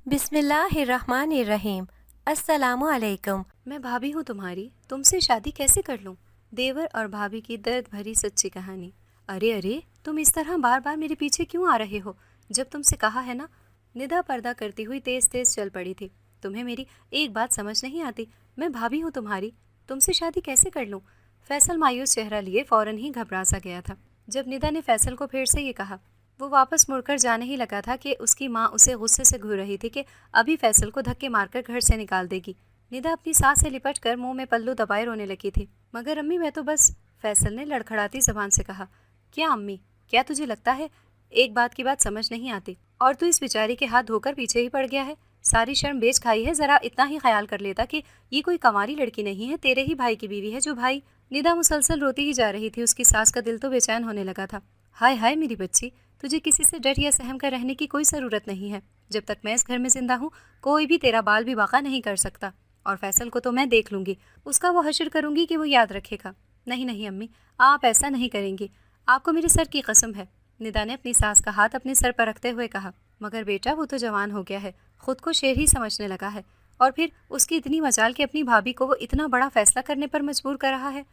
बिस्मिल्लाहिर्रहमानिर्रहीम। अस्सलामु अलैकुम। मैं भाभी हूँ तुम्हारी, तुमसे शादी कैसे कर लूँ? देवर और भाभी की दर्द भरी सच्ची कहानी। अरे अरे, तुम इस तरह बार बार मेरे पीछे क्यों आ रहे हो? जब तुमसे कहा है ना। निदा पर्दा करती हुई तेज तेज चल पड़ी थी। तुम्हें मेरी एक बात समझ नहीं आती। मैं भाभी हूँ तुम्हारी, तुमसे शादी कैसे कर लूँ? फैसल मायूस चेहरा लिए फौरन ही घबरा सा गया था जब निदा ने फैसल को फिर से ये कहा। वो वापस मुड़कर जाने ही लगा था कि उसकी माँ उसे गुस्से से घूर रही थी कि अभी फैसल को धक्के मारकर घर से निकाल देगी। निदा अपनी सांस से लिपट कर मुंह में पल्लू दबाए रोने लगी थी। मगर अम्मी मैं तो बस, फैसल ने लड़खड़ाती जबान से कहा। क्या अम्मी, क्या तुझे लगता है एक बात की बात समझ नहीं आती? और तू इस बेचारी के हाथ धोकर पीछे ही पड़ गया है। सारी शर्म बेच खाई है, जरा इतना ही ख्याल कर लेता कि ये कोई कमारी लड़की नहीं है, तेरे ही भाई की बीवी है। जो भाई, निदा मुसलसल रोती ही जा रही थी। उसकी सास का दिल तो बेचैन होने लगा था। हाय हाय मेरी बच्ची, तुझे किसी से डर या सहम कर रहने की कोई ज़रूरत नहीं है। जब तक मैं इस घर में जिंदा हूँ कोई भी तेरा बाल भी बाका नहीं कर सकता। और फैसल को तो मैं देख लूंगी, उसका वो हश्र करूंगी कि वो याद रखेगा। नहीं नहीं अम्मी, आप ऐसा नहीं करेंगी, आपको मेरे सर की कसम है। निदा ने अपनी सास का हाथ अपने सर पर रखते हुए कहा। मगर बेटा वो तो जवान हो गया है, खुद को शेर ही समझने लगा है। और फिर उसकी इतनी मजाल कि अपनी भाभी को वो इतना बड़ा फैसला करने पर मजबूर कर रहा है।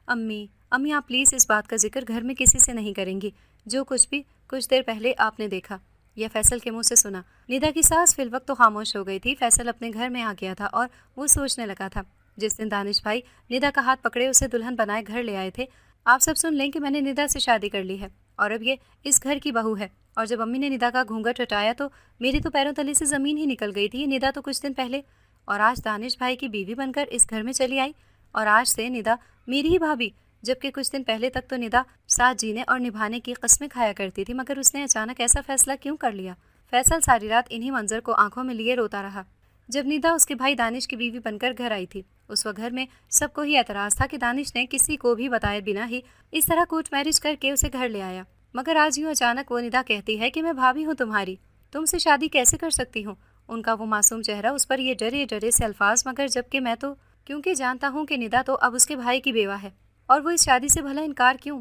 अम्मी अम्मी, आप प्लीज़ इस बात का जिक्र घर में किसी से नहीं करेंगी। जो कुछ भी कुछ देर पहले आपने देखा या फैसल के मुंह से सुना। निदा की सास फिल वक्त तो खामोश हो गई थी। फैसल अपने घर में आ गया था और वो सोचने लगा था। जिस दिन दानिश भाई निदा का हाथ पकड़े उसे दुल्हन बनाए घर ले आए थे, आप सब सुन लें कि मैंने निदा से शादी कर ली है और अब ये इस घर की बहू है। और जब अम्मी ने निदा का घूंघट हटाया तो मेरी तो पैरों तले से ज़मीन ही निकल गई थी। निदा तो कुछ दिन पहले, और आज दानिश भाई की बीवी बनकर इस घर में चली आई। और आज से निदा मेरी ही भाभी, जबकि कुछ दिन पहले तक तो निदा साथ जीने और निभाने की कस्में खाया करती थी। मगर उसने अचानक ऐसा फैसला क्यों कर लिया? फैसल सारी रात इन्हीं मंजर को आंखों में लिए रोता रहा। जब निदा उसके भाई दानिश की बीवी बनकर घर आई थी, उस वक्त घर में सबको ही एतराज़ था कि दानिश ने किसी को भी बताए बिना ही इस तरह कोर्ट मैरिज करके उसे घर ले आया। मगर आज यूँ अचानक वो निदा कहती है कि मैं भाभी हूँ तुम्हारी, तुमसे शादी कैसे कर सकती हूँ? उनका वो मासूम चेहरा, उस पर ये डरे डरे से अल्फाज। मगर जबकि मैं तो, क्योंकि जानता हूँ कि निदा तो अब उसके भाई की बेवा है, और वो इस शादी से भला इनकार क्यों?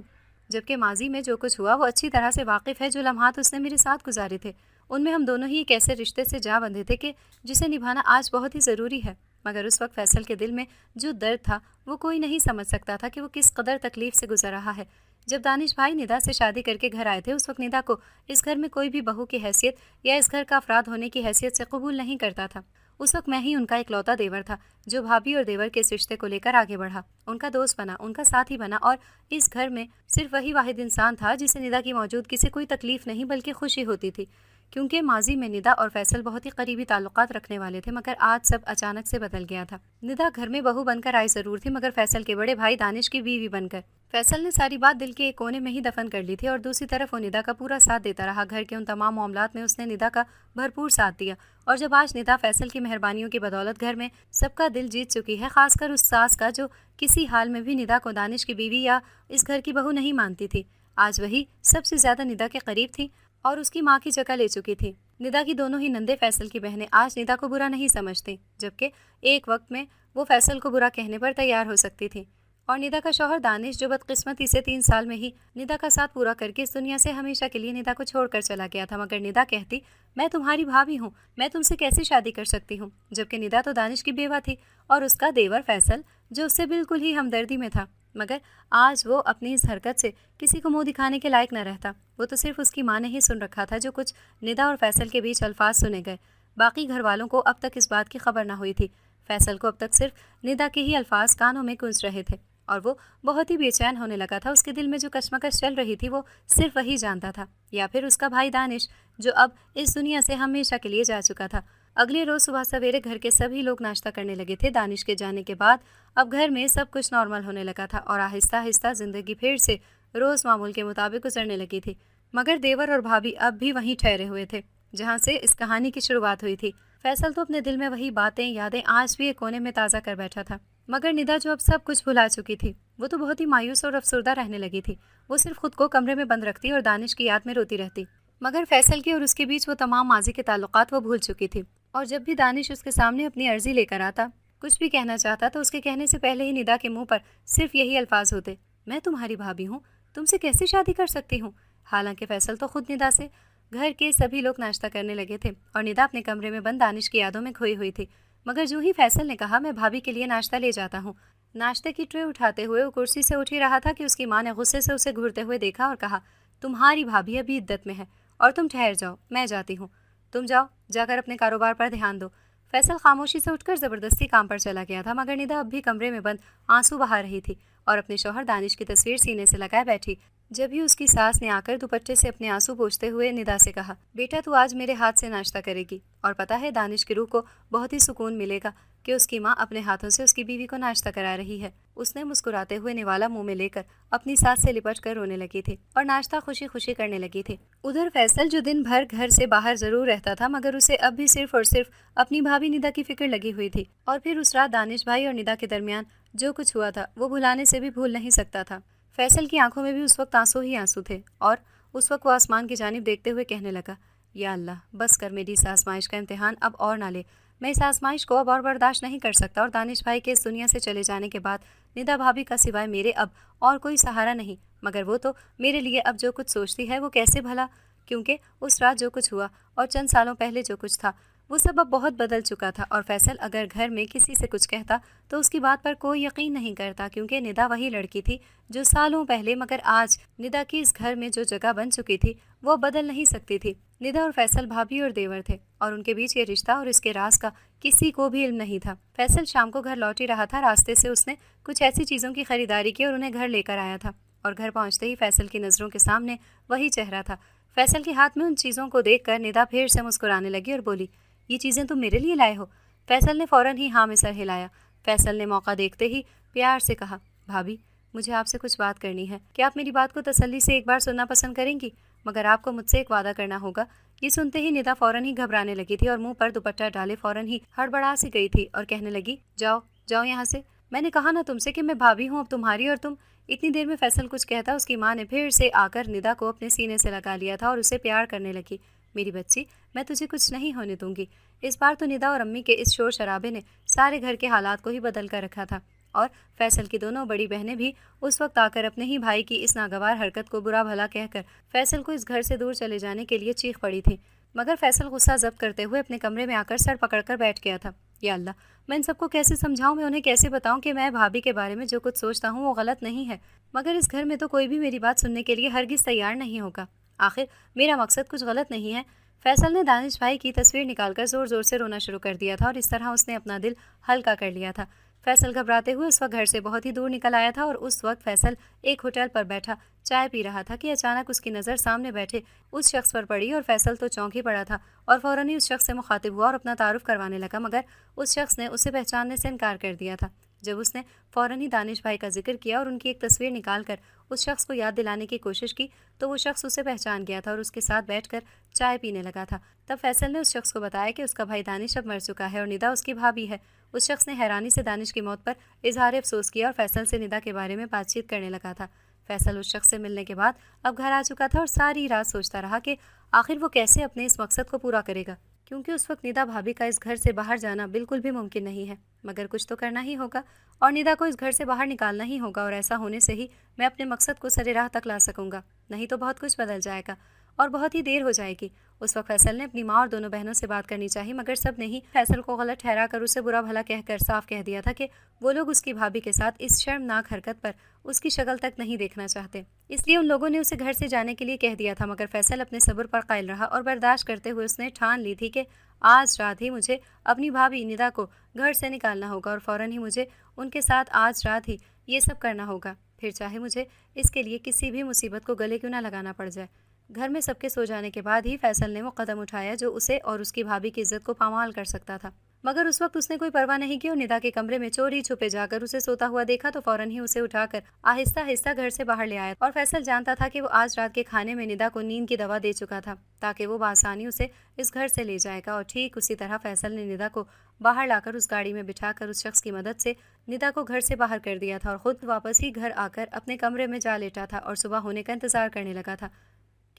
जबकि माजी में जो कुछ हुआ वो अच्छी तरह से वाकिफ़ है। जो लम्हात उसने मेरे साथ गुजारे थे उनमें हम दोनों ही एक ऐसे रिश्ते से जा बंधे थे कि जिसे निभाना आज बहुत ही ज़रूरी है। मगर उस वक्त फैसल के दिल में जो दर्द था वो कोई नहीं समझ सकता था कि वो किस कदर तकलीफ से गुजर रहा है। जब दानिश भाई निदा से शादी करके घर आए थे उस वक्त निदा को इस घर में कोई भी बहू की हैसियत या इस घर का अफराद होने की हैसियत से कबूल नहीं करता था। उस वक्त मैं ही उनका इकलौता देवर था जो भाभी और देवर के इस रिश्ते को लेकर आगे बढ़ा, उनका दोस्त बना, उनका साथी बना। और इस घर में सिर्फ वही वाहिद इंसान था जिसे निदा की मौजूदगी से कोई तकलीफ नहीं बल्कि खुशी होती थी। क्योंकि माजी में निदा और फैसल बहुत ही करीबी ताल्लुकात रखने वाले थे। मगर आज सब अचानक से बदल गया था। निदा घर में बहू बनकर आई ज़रूर थी, मगर फैसल के बड़े भाई दानिश की बीवी बनकर। फैसल ने सारी बात दिल के एक कोने में ही दफन कर ली थी और दूसरी तरफ वो निदा का पूरा साथ देता रहा। घर के उन तमाम मामलात में उसने निदा का भरपूर साथ दिया। और जब आज निदा फैसल की मेहरबानियों की बदौलत घर में सबका दिल जीत चुकी है, खासकर उस सास का जो किसी हाल में भी निदा को दानिश की बीवी या इस घर की बहू नहीं मानती थी, आज वही सबसे ज्यादा निदा के करीब थी और उसकी माँ की जगह ले चुकी थी। निदा की दोनों ही नंदे फैसल की बहनें आज निदा को बुरा नहीं समझती, जबकि एक वक्त में वो फैसल को बुरा कहने पर तैयार हो सकती थी। और निदा का शौहर दानिश, जो बदकिस्मती से 3 साल में ही निदा का साथ पूरा करके इस दुनिया से हमेशा के लिए निदा को छोड़कर चला गया था। मगर निदा कहती, मैं तुम्हारी भाभी हूँ, मैं तुमसे कैसे शादी कर सकती हूँ? जबकि निदा तो दानिश की बेवा थी और उसका देवर फैसल जो उससे बिल्कुल ही हमदर्दी में था। मगर आज वो अपनी इस हरकत से किसी को मुंह दिखाने के लायक न रहता। वो तो सिर्फ उसकी माँ ने ही सुन रखा था जो कुछ निदा और फैसल के बीच अल्फाज सुने गए। बाकी घर वालों को अब तक इस बात की खबर ना हुई थी। फैसल को अब तक सिर्फ निदा के ही अल्फाज कानों में गूंज रहे थे और वो बहुत ही बेचैन होने लगा था। उसके दिल में जो कशमकश चल रही थी वो सिर्फ वही जानता था, या फिर उसका भाई दानिश जो अब इस दुनिया से हमेशा के लिए जा चुका था। अगले रोज सुबह सवेरे घर के सभी लोग नाश्ता करने लगे थे। दानिश के जाने के बाद अब घर में सब कुछ नॉर्मल होने लगा था और आहिस्ता आहिस्ता जिंदगी फिर से रोज मामूल के मुताबिक गुजरने लगी थी। मगर देवर और भाभी अब भी वहीं ठहरे हुए थे जहाँ से इस कहानी की शुरुआत हुई थी। फैसल तो अपने दिल में वही बातें यादें आज भी एक कोने में ताज़ा कर बैठा था। मगर निदा जो अब सब कुछ भुला चुकी थी वो तो बहुत ही मायूस और अफसरदा रहने लगी थी। वो सिर्फ खुद को कमरे में बंद रखती और दानिश की याद में रोती रहती। मगर फैसल की और उसके बीच वो तमाम माजी के ताल्लुकात वो भूल चुकी थी। और जब भी दानिश उसके सामने अपनी अर्जी लेकर आता, कुछ भी कहना चाहता तो उसके कहने से पहले ही निदा के मुंह पर सिर्फ यही अल्फाज होते, मैं तुम्हारी भाभी हूँ, तुमसे कैसे शादी कर सकती हूँ? हालांकि फैसल तो खुद निदा से घर के सभी लोग नाश्ता करने लगे थे और निदा अपने कमरे में बंद दानिश की यादों में खोई हुई थी। मगर जो ही फैसल ने कहा, मैं भाभी के लिए नाश्ता ले जाता हूँ, नाश्ते की ट्रे उठाते हुए वो कुर्सी से उठ ही रहा था कि उसकी माँ ने गुस्से से उसे घूरते हुए देखा और कहा, तुम्हारी भाभी अभी इद्दत में है और तुम ठहर जाओ, मैं जाती हूँ। तुम जाओ, जाकर अपने कारोबार पर ध्यान दो। फैसल खामोशी से उठकर जबरदस्ती काम पर चला गया था, मगर निदा अब भी कमरे में बंद आंसू बहा रही थी और अपने शौहर दानिश की तस्वीर सीने से लगाए बैठी। जब ही उसकी सास ने आकर दुपट्टे से अपने आंसू पोंछते हुए निदा से कहा, बेटा तू आज मेरे हाथ से नाश्ता करेगी। और पता है, दानिश की रूह को बहुत ही सुकून मिलेगा कि उसकी माँ अपने हाथों से उसकी बीवी को नाश्ता करा रही है। उसने मुस्कुराते हुए निवाला मुंह में लेकर अपनी सास से लिपट कर रोने लगी थी और नाश्ता खुशी खुशी करने लगी थी। उधर फैसल, जो दिन भर घर से बाहर जरूर रहता था, मगर उसे अब भी सिर्फ और सिर्फ अपनी भाभी निदा की फिक्र लगी हुई थी। और फिर उस रात दानिश भाई और निदा के दरमियान जो कुछ हुआ था वो भुलाने से भी भूल नहीं सकता था। फैसल की आंखों में भी उस वक्त आंसू ही आंसू थे और उस वक्त वो आसमान की जानिब देखते हुए कहने लगा, या अल्लाह, बस कर मेरी इस आजमाइश का इम्तिहान अब और ना ले। मैं इस आजमाइश को अब और बर्दाश्त नहीं कर सकता और दानिश भाई के इस दुनिया से चले जाने के बाद निदा भाभी का सिवाय मेरे अब और कोई सहारा नहीं। मगर वो तो मेरे लिए अब जो कुछ सोचती है वो कैसे भला, क्योंकि उस रात जो कुछ हुआ और चंद सालों पहले जो कुछ था वो सब अब बहुत बदल चुका था। और फैसल अगर घर में किसी से कुछ कहता तो उसकी बात पर कोई यकीन नहीं करता, क्योंकि निदा वही लड़की थी जो सालों पहले, मगर आज निदा की इस घर में जो जगह बन चुकी थी वो बदल नहीं सकती थी। निदा और फैसल भाभी और देवर थे और उनके बीच ये रिश्ता और इसके राज का किसी को भी इल्म नहीं था। फैसल शाम को घर लौट ही रहा था। रास्ते से उसने कुछ ऐसी चीज़ों की खरीदारी की और उन्हें घर लेकर आया था और घर पहुंचते ही फैसल की नज़रों के सामने वही चेहरा था। फैसल के हाथ में उन चीज़ों को देखकर निदा फिर से मुस्कुराने लगी और बोली, ये चीज़ें तुम मेरे लिए लाए हो? फैसल ने फ़ौरन ही हाँ में सर हिलाया। फैसल ने मौका देखते ही प्यार से कहा, भाभी, मुझे आपसे कुछ बात करनी है। क्या आप मेरी बात को तसल्ली से एक बार सुनना पसंद करेंगी? मगर आपको मुझसे एक वादा करना होगा। ये सुनते ही निदा फ़ौरन ही घबराने लगी थी और मुंह पर दुपट्टा डाले फ़ौरन ही हड़बड़ा सी गई थी और कहने लगी, जाओ जाओ यहाँ से। मैंने कहा ना तुमसे कि मैं भाभी हूँ अब तुम्हारी। और तुम। इतनी देर में फैसल कुछ कहता, उसकी माँ ने फिर से आकर निदा को अपने सीने से लगा लिया था और उसे प्यार करने लगी। मेरी बच्ची, मैं तुझे कुछ नहीं होने दूंगी। इस बार तो निदा और अम्मी के इस शोर शराबे ने सारे घर के हालात को ही बदल कर रखा था और फैसल की दोनों बड़ी बहनें भी उस वक्त आकर अपने ही भाई की इस नागवार हरकत को बुरा भला कहकर फैसल को इस घर से दूर चले जाने के लिए चीख पड़ी थी। मगर फैसल गुस्सा जब्त करते हुए अपने कमरे में आकर सर पकड़कर बैठ गया था। या अल्लाह, मैं इन सबको कैसे समझाऊं? मैं उन्हें कैसे बताऊं कि मैं भाभी के बारे में जो कुछ सोचता हूं वो गलत नहीं है? मगर इस घर में तो कोई भी मेरी बात सुनने के लिए हरगिज तैयार नहीं होगा। आखिर मेरा मकसद कुछ गलत नहीं है। फैसल ने दानिश भाई की तस्वीर निकालकर जोर जोर से रोना शुरू कर दिया था और इस तरह उसने अपना दिल हल्का कर लिया था। फैसल घबराते हुए उस वक्त घर से बहुत ही दूर निकल आया था और उस वक्त फैसल एक होटल पर बैठा चाय पी रहा था कि अचानक उसकी नज़र सामने बैठे उस शख्स पर पड़ी और फैसल तो चौंक ही पड़ा था और फ़ौरन ही उस शख्स से मुखातिब हुआ और अपना तारुफ करवाने लगा, मगर उस शख्स ने उसे पहचानने से इनकार कर दिया था। जब उसने फ़ौरन ही दानिश भाई का जिक्र किया और उनकी एक तस्वीर निकालकर उस शख्स को याद दिलाने की कोशिश की तो वो शख्स उसे पहचान गया था और उसके साथ बैठकर चाय पीने लगा था। तब फैसल ने उस शख्स को बताया कि उसका भाई दानिश अब मर चुका है और निदा उसकी भाभी है। उस शख्स ने हैरानी से दानिश की मौत पर इजहार अफसोस किया और फैसल से निदा के बारे में बातचीत करने लगा था। फैसल उस शख्स से मिलने के बाद अब घर आ चुका था और सारी रात सोचता रहा कि आखिर वो कैसे अपने इस मकसद को पूरा करेगा, क्योंकि उस वक्त निदा भाभी का इस घर से बाहर जाना बिल्कुल भी मुमकिन नहीं है। मगर कुछ तो करना ही होगा और निदा को इस घर से बाहर निकालना ही होगा और ऐसा होने से ही मैं अपने मकसद को सरे राह तक ला सकूंगा, नहीं तो बहुत कुछ बदल जाएगा और बहुत ही देर हो जाएगी। उस वक्त फैसल ने अपनी माँ और दोनों बहनों से बात करनी चाहिए, मगर सब ने ही फैसल को गलत ठहरा कर उसे बुरा भला कहकर साफ कह दिया था कि वो लोग उसकी भाभी के साथ इस शर्मनाक हरकत पर उसकी शक्ल तक नहीं देखना चाहते। इसलिए उन लोगों ने उसे घर से जाने के लिए कह दिया था, मगर फैसल अपने सब्र पर कायल रहा और बर्दाश्त करते हुए उसने ठान ली थी कि आज रात ही मुझे अपनी भाभी निदा को घर से निकालना होगा और फ़ौरन ही मुझे उनके साथ आज रात ही ये सब करना होगा, फिर चाहे मुझे इसके लिए किसी भी मुसीबत को गले क्यों ना लगाना पड़ जाए। घर में सबके सो जाने के बाद ही फैसल ने वो कदम उठाया जो उसे और उसकी भाभी की इज्जत को पामाल कर सकता था, मगर उस वक्त उसने कोई परवाह नहीं की और निदा के कमरे में चोरी छुपे जाकर उसे सोता हुआ देखा तो फ़ौरन ही उसे उठाकर आहिस्ता आहिस्ता घर से बाहर ले आया। और फैसल जानता था कि वो आज रात के खाने में निदा को नींद की दवा दे चुका था ताकि वो बासानी उसे इस घर से ले जाएगा। और ठीक उसी तरह फैसल ने निदा को बाहर लाकर उस गाड़ी में बिठाकर उस शख्स की मदद से निदा को घर से बाहर कर दिया था और ख़ुद वापस ही घर आकर अपने कमरे में जा लेटा था और सुबह होने का इंतज़ार करने लगा था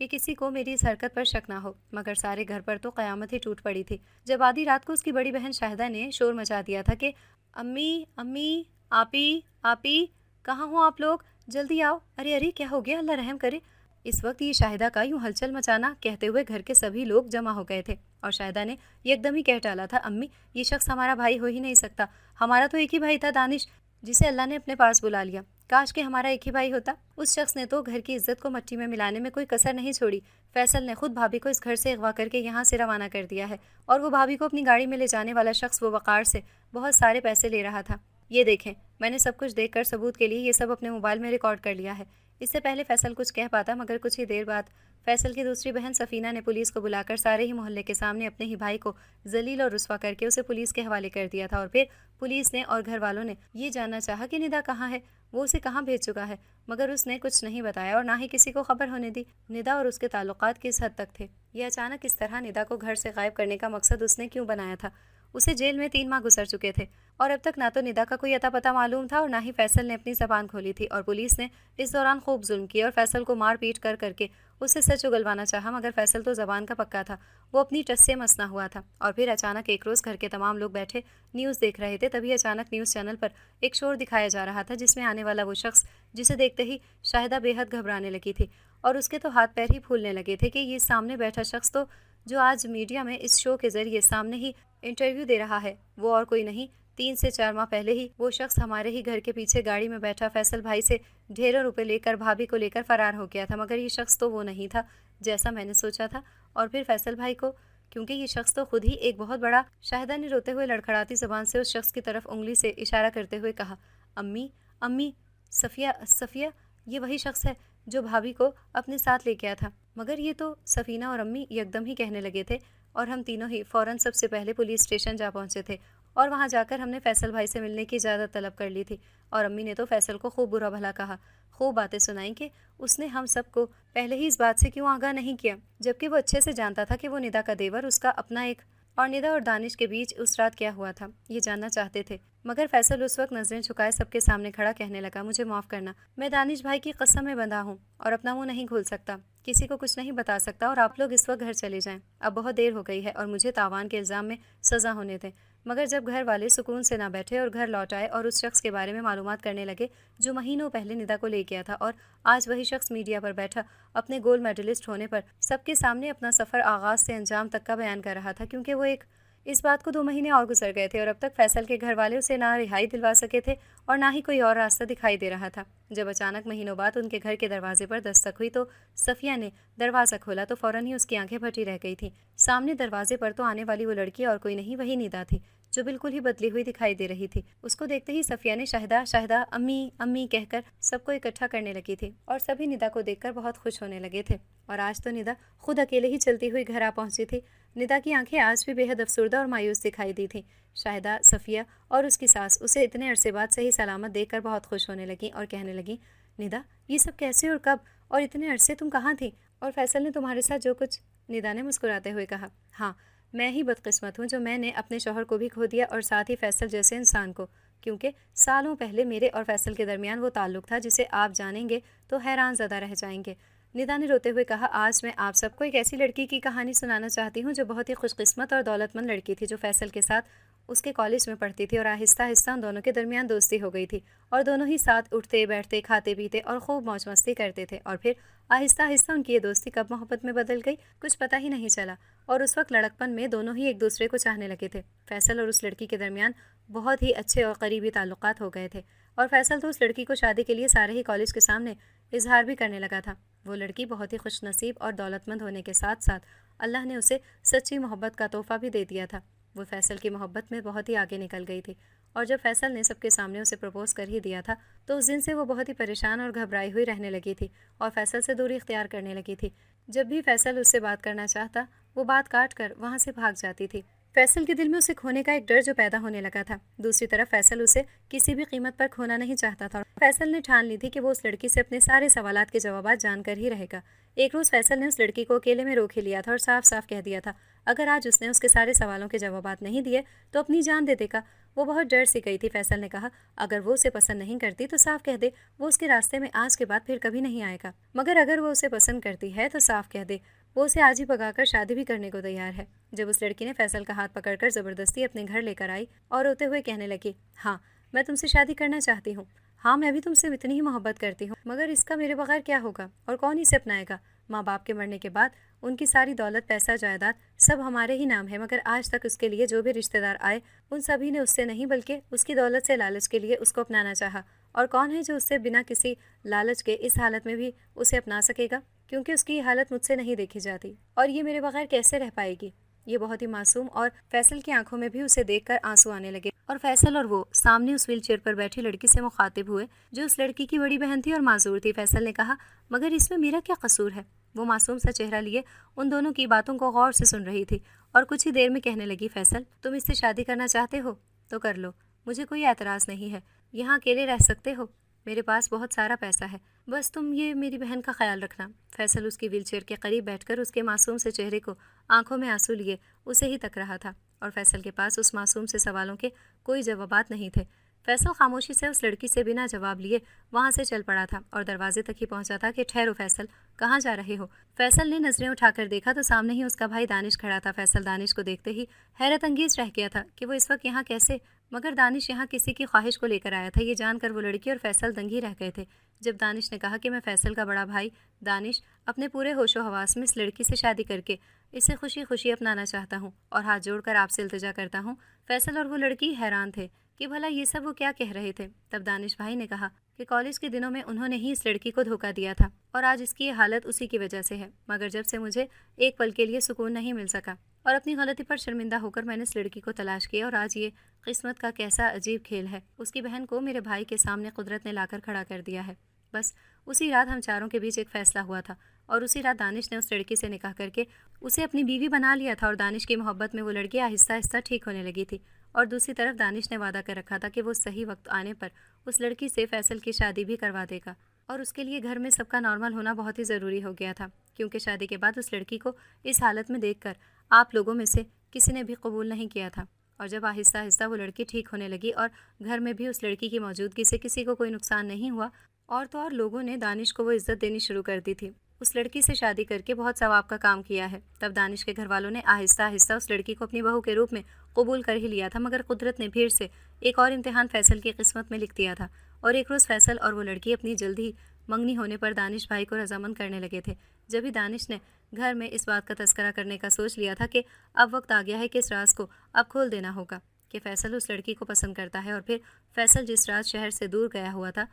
कि किसी को मेरी इस हरकत पर शक ना हो। मगर सारे घर पर तो क़यामत ही टूट पड़ी थी जब आधी रात को उसकी बड़ी बहन शाहिदा ने शोर मचा दिया था कि अम्मी अम्मी, आपी आपी, कहाँ हो आप लोग, जल्दी आओ। अरे अरे क्या हो गया, अल्लाह रहम करे। इस वक्त ये शाहिदा का यूं हलचल मचाना कहते हुए घर के सभी लोग जमा हो गए थे और शाहिदा ने एकदम ही कह डाला था, अम्मी ये शख्स हमारा भाई हो ही नहीं सकता। हमारा तो एक ही भाई था दानिश, जिसे अल्लाह ने अपने पास बुला लिया। काश कि हमारा एक ही भाई होता। उस शख्स ने तो घर की इज्जत को मट्टी में मिलाने में कोई कसर नहीं छोड़ी। फैसल ने खुद भाभी को इस घर से अगवा करके यहाँ से रवाना कर दिया है और वो भाभी को अपनी गाड़ी में ले जाने वाला शख्स वो वक़ार से बहुत सारे पैसे ले रहा था। ये देखें, मैंने सब कुछ देखकर सबूत के लिए ये सब अपने मोबाइल में रिकॉर्ड कर लिया है। इससे पहले फैसल कुछ कह पाता, मगर कुछ ही देर बाद फैसल की दूसरी बहन सफीना ने पुलिस को बुलाकर सारे ही मोहल्ले के सामने अपने ही भाई को जलील और रुस्वा करके उसे पुलिस के हवाले कर दिया था। और फिर पुलिस ने और घर वालों ने ये जानना चाहा कि निदा कहाँ है, वो उसे कहाँ भेज चुका है, मगर उसने कुछ नहीं बताया और ना ही किसी को खबर होने दी। निदा और उसके ताल्लुकात किस हद तक थे, यह अचानक इस तरह निदा को घर से गायब करने का मकसद उसने क्यों बनाया था। उसे जेल में 3 माह गुजर चुके थे और अब तक ना तो निदा का कोई अता पता मालूम था और ना ही फैसल ने अपनी जबान खोली थी। और पुलिस ने इस दौरान खूब जुल्म किया और फैसल को मार पीट कर करके उससे सच उगलवाना चाहा, मगर फैसल तो जबान का पक्का था, वो अपनी टस से मसना हुआ था। और फिर अचानक एक रोज़ घर के तमाम लोग बैठे न्यूज़ देख रहे थे, तभी अचानक न्यूज़ चैनल पर एक शोर दिखाया जा रहा था जिसमें आने वाला वो शख्स जिसे देखते ही शाहिदा बेहद घबराने लगी थी और उसके तो हाथ पैर ही फूलने लगे थे कि ये सामने बैठा शख्स तो जो आज मीडिया में इस शो के जरिए सामने ही इंटरव्यू दे रहा है, वो और कोई नहीं 3 से 4 माह पहले ही वो शख्स हमारे ही घर के पीछे गाड़ी में बैठा फैसल भाई से ढेरों रुपए लेकर भाभी को लेकर फरार हो गया था। मगर ये शख्स तो वो नहीं था जैसा मैंने सोचा था। और फिर फैसल भाई को, क्योंकि ये शख्स तो खुद ही एक बहुत बड़ा, शाहिदा ने रोते हुए लड़खड़ाती ज़बान से उस शख्स की तरफ उंगली से इशारा करते हुए कहा, अम्मी अम्मी, सफ़िया सफ़िया, ये वही शख्स है जो भाभी को अपने साथ ले गया था। मगर ये तो सफ़ीना और अम्मी एकदम ही कहने लगे थे और हम तीनों ही फ़ौरन सबसे पहले पुलिस स्टेशन जा पहुँचे थे और वहाँ जाकर हमने फैसल भाई से मिलने की इजाज़त तलब कर ली थी। और अम्मी ने तो फैसल को खूब बुरा भला कहा, खूब बातें सुनाई कि उसने हम सबको पहले ही इस बात से क्यों आगाह नहीं किया, जबकि वो अच्छे से जानता था कि वो निदा का देवर उसका अपना एक, और निदा और दानिश के बीच उस रात क्या हुआ था ये जानना चाहते थे। मगर फैसल उस वक्त नजरें झुकाए सबके सामने खड़ा कहने लगा, मुझे माफ़ करना, मैं दानिश भाई की कसम में बंधा हूँ और अपना मुंह नहीं खोल सकता, किसी को कुछ नहीं बता सकता और आप लोग इस वक्त घर चले जाएं। अब बहुत देर हो गई है और मुझे तावान के इल्ज़ाम में सज़ा होने दें। मगर जब घर वाले सुकून से ना बैठे और घर लौट आए और उस शख्स के बारे में मालूमात करने लगे जो महीनों पहले निदा को ले गया था, और आज वही शख्स मीडिया पर बैठा अपने गोल्ड मेडलिस्ट होने पर सबके सामने अपना सफ़र आगाज़ से अंजाम तक का बयान कर रहा था, क्योंकि वो एक, इस बात को 2 महीने और गुजर गए थे और अब तक फैसल के घर वाले उसे ना रिहाई दिलवा सके थे और ना ही कोई और रास्ता दिखाई दे रहा था। जब अचानक महीनों बाद उनके घर के दरवाजे पर दस्तक हुई तो सफ़िया ने दरवाज़ा खोला तो फ़ौरन ही उसकी आंखें फटी रह गई थी। सामने दरवाजे पर तो आने वाली वो लड़की और कोई नहीं, वही निदा थी जो बिल्कुल ही बदली हुई दिखाई दे रही थी। उसको देखते ही सफ़िया ने शाहिदा शाहिदा, अम्मी अम्मी कहकर सबको इकट्ठा करने लगी थी और सभी निदा को देखकर बहुत खुश होने लगे थे। और आज तो निदा खुद अकेले ही चलती हुई घर आ पहुंची थी। निदा की आंखें आज भी बेहद अफसुर्दा और मायूस दिखाई दी थी। शाहिदा, सफ़िया और उसकी सास उसे इतने अरसे बाद सही सलामत देखकर बहुत खुश होने लगी और कहने लगी, निदा ये सब कैसे और कब, और इतने अरसे तुम कहाँ थी, और फैसल ने तुम्हारे साथ जो कुछ। निदा ने मुस्कुराते हुए कहा, हाँ मैं ही बदकिस्मत हूँ जो मैंने अपने शौहर को भी खो दिया और साथ ही फैसल जैसे इंसान को, क्योंकि सालों पहले मेरे और फैसल के दरमियान वो ताल्लुक़ था जिसे आप जानेंगे तो हैरान ज़दा रह जाएंगे। निदा ने रोते हुए कहा, आज मैं आप सबको एक ऐसी लड़की की कहानी सुनाना चाहती हूँ जो बहुत ही खुशकिस्मत और दौलतमंद लड़की थी, जो फैसल के साथ उसके कॉलेज में पढ़ती थी और आहिस्ता आहिस्ता उन दोनों के दरमियान दोस्ती हो गई थी और दोनों ही साथ उठते बैठते खाते पीते और खूब मौज मस्ती करते थे। और फिर आहिस्ता आहिस्ता उनकी ये दोस्ती कब मोहब्बत में बदल गई कुछ पता ही नहीं चला और उस वक्त लड़कपन में दोनों ही एक दूसरे को चाहने लगे थे। फैसल और उस लड़की के दरमियान बहुत ही अच्छे और करीबी ताल्लुकात हो गए थे और फैसल तो उस लड़की को शादी के लिए सारे ही कॉलेज के सामने इजहार भी करने लगा था। वो लड़की बहुत ही खुशनसीब और दौलतमंद होने के साथ साथ अल्लाह ने उसे सच्ची मोहब्बत का तोहफा भी दे दिया था। वो फैसल की मोहब्बत में बहुत ही आगे निकल गई थी और जब फैसल ने सबके सामने उसे प्रपोज़ कर ही दिया था तो उस दिन से वो बहुत ही परेशान और घबराई हुई रहने लगी थी और फैसल से दूरी इख्तियार करने लगी थी। जब भी फैसल उससे बात करना चाहता वो बात काट कर वहाँ से भाग जाती थी। फैसल के दिल में उसे खोने का एक डर जो पैदा होने लगा था। दूसरी तरफ फैसल उसे किसी भी कीमत पर खोना नहीं चाहता था। फैसल ने ठान ली थी कि वो उस लड़की से अपने सारे सवालात के जवाबात जानकर ही रहेगा। एक रोज़ फैसल ने उस लड़की को अकेले में रोक ही लिया था और साफ साफ कह दिया था अगर आज उसने उसके सारे सवालों के जवाबात नहीं दिए तो अपनी जान दे देगा। वो बहुत डर सी गई थी। फैसल ने कहा अगर वो उसे पसंद नहीं करती तो साफ कह दे, वो उसके रास्ते में आज के बाद फिर कभी नहीं आएगा, मगर अगर वो उसे पसंद करती है तो साफ कह दे वो उसे आज ही भगाकर शादी भी करने को तैयार है। जब उस लड़की ने फैसल का हाथ पकड़कर ज़बरदस्ती अपने घर लेकर आई और रोते हुए कहने लगी, हाँ मैं तुमसे शादी करना चाहती हूँ, हाँ, मैं भी तुमसे इतनी ही मोहब्बत करती हूँ, मगर इसका मेरे बगैर क्या होगा और कौन इसे अपनाएगा। माँ बाप के मरने के बाद उनकी सारी दौलत, पैसा, जायदाद सब हमारे ही नाम है, मगर आज तक उसके लिए जो भी रिश्तेदार आए उन सभी ने उससे नहीं बल्कि उसकी दौलत से लालच के लिए उसको अपनाना चाहा। और कौन है जो उससे बिना किसी लालच के इस हालत में भी उसे अपना सकेगा, क्योंकि उसकी ये हालत मुझसे नहीं देखी जाती और ये मेरे बगैर कैसे रह पाएगी। ये बहुत ही मासूम, और फैसल की आंखों में भी उसे देखकर आंसू आने लगे और फैसल और वो सामने उस व्हीलचेयर पर बैठी लड़की से मुखातिब हुए जो उस लड़की की बड़ी बहन थी और माजूर थी। फैसल ने कहा, मगर इसमें मेरा क्या कसूर है। वो मासूम सा चेहरा लिए उन दोनों की बातों को गौर से सुन रही थी और कुछ ही देर में कहने लगी, फैसल तुम इससे शादी करना चाहते हो तो कर लो, मुझे कोई एतराज़ नहीं है। यहाँ अकेले रह सकते हो, मेरे पास बहुत सारा पैसा है, बस तुम ये मेरी बहन का ख्याल रखना। फैसल उसकी व्हीलचेयर के करीब बैठकर उसके मासूम से चेहरे को आंखों में आंसू लिए उसे ही तक रहा था और फैसल के पास उस मासूम से सवालों के कोई जवाबात नहीं थे। फैसल खामोशी से उस लड़की से बिना जवाब लिए वहां से चल पड़ा था और दरवाजे तक ही पहुंचा था कि ठहरो फैसल, कहाँ जा रहे हो। फैसल ने नजरें उठाकर देखा तो सामने ही उसका भाई दानिश खड़ा था। फैसल दानिश को देखते ही हैरत अंगेज रह गया था कि वो इस वक्त यहाँ कैसे, मगर दानिश यहाँ किसी की ख्वाहिश को लेकर आया था। ये जानकर वो लड़की और फैसल दंगी रह गए थे। जब दानिश ने कहा कि मैं फैसल का बड़ा भाई दानिश अपने पूरे होशो हवास में इस लड़की से शादी करके इसे खुशी खुशी अपनाना चाहता हूँ और हाथ जोड़कर आपसे इल्तिजा करता हूँ। फैसल और वो लड़की हैरान थे कि भला ये सब वो क्या कह रहे थे। तब दानिश भाई ने कहा कि कॉलेज के दिनों में उन्होंने ही इस लड़की को धोखा दिया था और आज इसकी ये हालत उसी की वजह से है, मगर जब से मुझे एक पल के लिए सुकून नहीं मिल सका और अपनी गलती पर शर्मिंदा होकर मैंने इस लड़की को तलाश किया और आज ये किस्मत का कैसा अजीब खेल है, उसकी बहन को मेरे भाई के सामने कुदरत ने लाकर खड़ा कर दिया है। बस उसी रात हम चारों के बीच एक फैसला हुआ था और उसी रात दानिश ने उस लड़की से निकाह करके उसे अपनी बीवी बना लिया था और दानिश की मोहब्बत में वो लड़की आहिस्ता आहिस्ता ठीक होने लगी थी। और दूसरी तरफ दानिश ने वादा कर रखा था कि वो सही वक्त आने पर उस लड़की से फैसल की शादी भी करवा देगा और उसके लिए घर में सबका नॉर्मल होना बहुत ही ज़रूरी हो गया था, क्योंकि शादी के बाद उस लड़की को इस हालत में देखकर आप लोगों में से किसी ने भी कबूल नहीं किया था। और जब आहिस्ता आहिस्ता वो लड़की ठीक होने लगी और घर में भी उस लड़की की मौजूदगी से किसी को कोई नुकसान नहीं हुआ और तो और लोगों ने दानिश को वो इज्जत देनी शुरू कर दी थी। उस लड़की से शादी करके बहुत सवाब का काम किया है। तब दानिश के घर वालों ने आहिस्ता आहिस्ता उस लड़की को अपनी बहू के रूप में कबूल कर ही लिया था, मगर कुदरत ने भीड़ से एक और इम्तिहान फैसल की किस्मत में लिख दिया था और एक रोज़ फैसल और वो लड़की अपनी जल्दी मंगनी होने पर दानिश भाई को रजामंद करने लगे थे। जब भी दानिश ने घर में इस बात का तस्करा करने का सोच लिया था कि अब वक्त आ गया है कि इस राज को अब खोल देना होगा कि फैसल उस लड़की को पसंद करता है। और फिर फैसल जिस रात शहर से दूर गया हुआ था,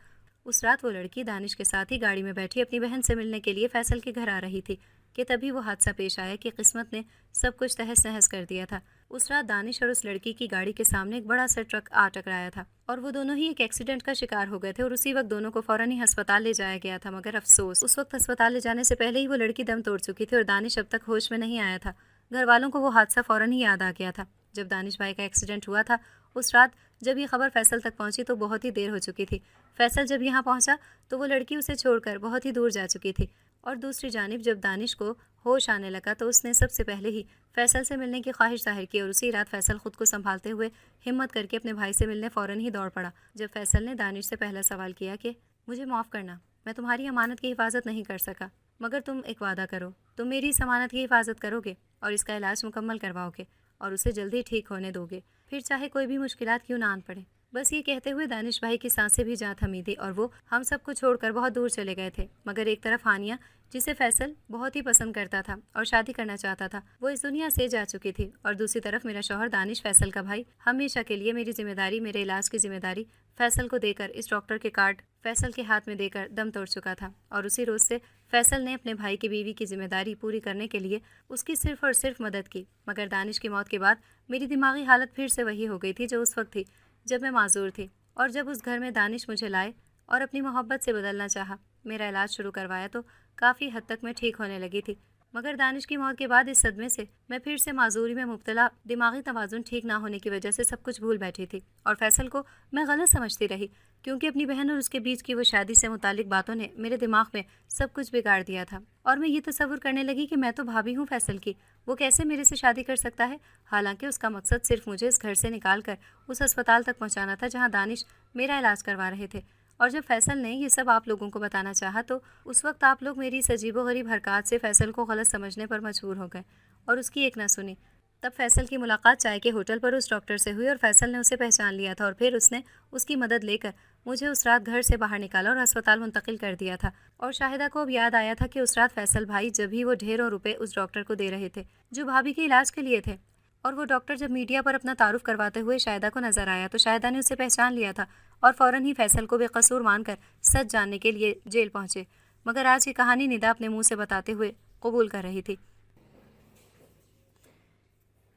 उस रात वो लड़की दानिश के साथ ही गाड़ी में बैठी अपनी बहन से मिलने के लिए फैसल के घर आ रही थी कि तभी वो हादसा पेश आया कि किस्मत ने सब कुछ तहस नहस कर दिया था। उस रात दानिश और उस लड़की की गाड़ी के सामने एक बड़ा सा ट्रक आ टकराया था और वो दोनों ही एक एक्सीडेंट का शिकार हो गए थे और उसी वक्त दोनों को फौरन ही अस्पताल ले जाया गया था। मगर अफसोस, उस वक्त अस्पताल ले जाने से पहले ही वो लड़की दम तोड़ चुकी थी और दानिश अब तक होश में नहीं आया था। घर वालों को वो हादसा फौरन ही याद आ गया था। जब दानिश भाई का एक्सीडेंट हुआ था उस रात, जब ये खबर फैसल तक पहुंची तो बहुत ही देर हो चुकी थी। फैसल जब यहाँ पहुंचा तो वो लड़की उसे छोड़कर बहुत ही दूर जा चुकी थी और दूसरी जानिब जब दानिश को होश आने लगा तो उसने सबसे पहले ही फैसल से मिलने की ख्वाहिश जाहिर की और उसी रात फैसल खुद को संभालते हुए हिम्मत करके अपने भाई से मिलने फ़ौरन ही दौड़ पड़ा। जब फैसल ने दानिश से पहला सवाल किया कि मुझे माफ़ करना, मैं तुम्हारी अमानत की हिफाजत नहीं कर सका, मगर तुम एक वादा करो, तुम मेरी इस अमानत की हिफाजत करोगे और इसका इलाज मुकम्मल करवाओगे और उसे जल्दी ठीक होने दोगे, फिर चाहे कोई भी मुश्किलात क्यों ना आन पड़े। बस ये कहते हुए दानिश भाई की सांसें भी जा थमी थी और वो हम सबको छोड़कर बहुत दूर चले गए थे। मगर एक तरफ हानिया, जिसे फैसल बहुत ही पसंद करता था और शादी करना चाहता था, वो इस दुनिया से जा चुकी थी और दूसरी तरफ मेरा शौहर दानिश, फैसल का भाई, हमेशा के लिए मेरी जिम्मेदारी, मेरे इलाज की जिम्मेदारी फैसल को देकर, इस डॉक्टर के कार्ड फैसल के हाथ में देकर दम तोड़ चुका था। और उसी रोज़ से फैसल ने अपने भाई की बीवी की जिम्मेदारी पूरी करने के लिए उसकी सिर्फ और सिर्फ मदद की। मगर दानिश की मौत के बाद मेरी दिमागी हालत फिर से वही हो गई थी जो उस वक्त थी जब मैं माजूर थी और जब उस घर में दानिश मुझे लाए और अपनी मोहब्बत से बदलना चाहा, मेरा इलाज शुरू करवाया तो काफ़ी हद तक मैं ठीक होने लगी थी। मगर दानिश की मौत के बाद इस सदमे से मैं फिर से माजूरी में मुब्तला, दिमागी तवाज़ुन ठीक ना होने की वजह से सब कुछ भूल बैठी थी और फैसल को मैं गलत समझती रही, क्योंकि अपनी बहन और उसके बीच की वो शादी से मुतालिक बातों ने मेरे दिमाग में सब कुछ बिगाड़ दिया था। और मैं ये तसव्वुर करने लगी कि मैं तो भाभी हूँ फैसल की, वो कैसे मेरे से शादी कर सकता है। हालांकि उसका मकसद सिर्फ मुझे इस घर से निकाल कर उस अस्पताल तक पहुँचाना था जहाँ दानिश मेरा इलाज करवा रहे थे। और जब फैसल ने ये सब आप लोगों को बताना चाहा तो उस वक्त आप लोग मेरी इस अजीबो गरीब हरकत से फैसल को गलत समझने पर मजबूर हो गए और उसकी एक ना सुनी। तब फैसल की मुलाकात चाय के होटल पर उस डॉक्टर से हुई और फैसल ने उसे पहचान लिया था और फिर उसने उसकी मदद लेकर मुझे उस रात घर से बाहर निकाला और अस्पताल मुंतकिल कर दिया था। और शाहिदा को अब याद आया था कि उस रात फैसल भाई जब ही वो ढेरों रुपए उस डॉक्टर को दे रहे थे जो भाभी के इलाज के लिए थे, और वो डॉक्टर जब मीडिया पर अपना तारुफ करवाते हुए शाहिदा को नजर आया तो शाहिदा ने उसे पहचान लिया था और फौरन ही फैसल को बेकसूर मानकर सच जानने के लिए जेल पहुंचे। मगर आज की कहानी निदा अपने मुंह से बताते हुए कबूल कर रही थी।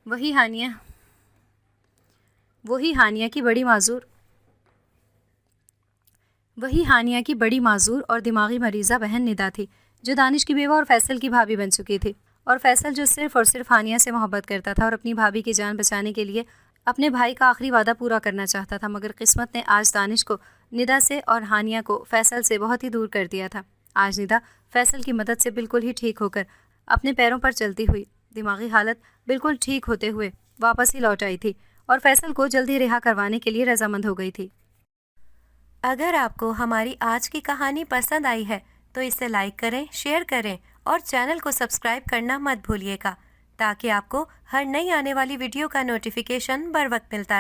वही हानिया की बड़ी माजूर और दिमागी मरीज़ा बहन निदा थी, जो दानिश की बेवा और फैसल की भाभी बन चुकी थी। और फैसल जो सिर्फ और सिर्फ हानिया से मोहब्बत करता था और अपनी भाभी की जान बचाने के लिए अपने भाई का आखिरी वादा पूरा करना चाहता था। मगर किस्मत ने आज दानिश को निदा से और हानिया को फैसल से बहुत ही दूर कर दिया था। आज निदा फैसल की मदद से बिल्कुल ही ठीक होकर अपने पैरों पर चलती हुई, दिमागी हालत बिल्कुल ठीक होते हुए वापस ही लौट आई थी और फैसल को जल्दी रिहा करवाने के लिए रजामंद हो गई थी। अगर आपको हमारी आज की कहानी पसंद आई है तो इसे लाइक करें, शेयर करें और चैनल को सब्सक्राइब करना मत भूलिएगा, ताकि आपको हर नई आने वाली वीडियो का नोटिफिकेशन बर वक्त मिलता रहे।